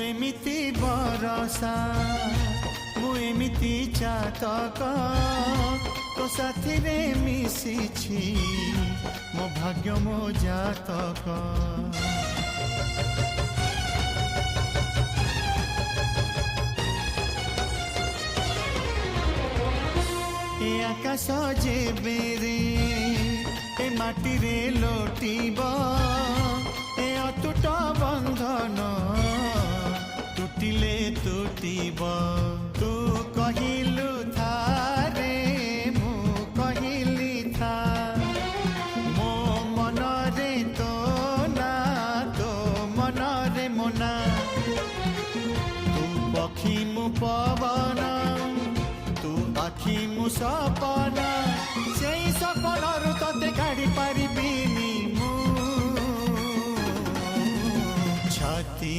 एमिति बरसा मु एमिति चातक तो साथी रे मिशिछि मो भाग्य मो जातक। ए आकाश जेबे रे ए माटी रे लोटिब ए अटूट बंधन टूटिले टूटिब। तू कहिलु था रे मु कहिली था मो मन रे तो ना तो मन रे मोना। तू पक्षी मु पवन तू आखि मु सपना से सपनरु तते काढ़ी पारिबिनी मु छाती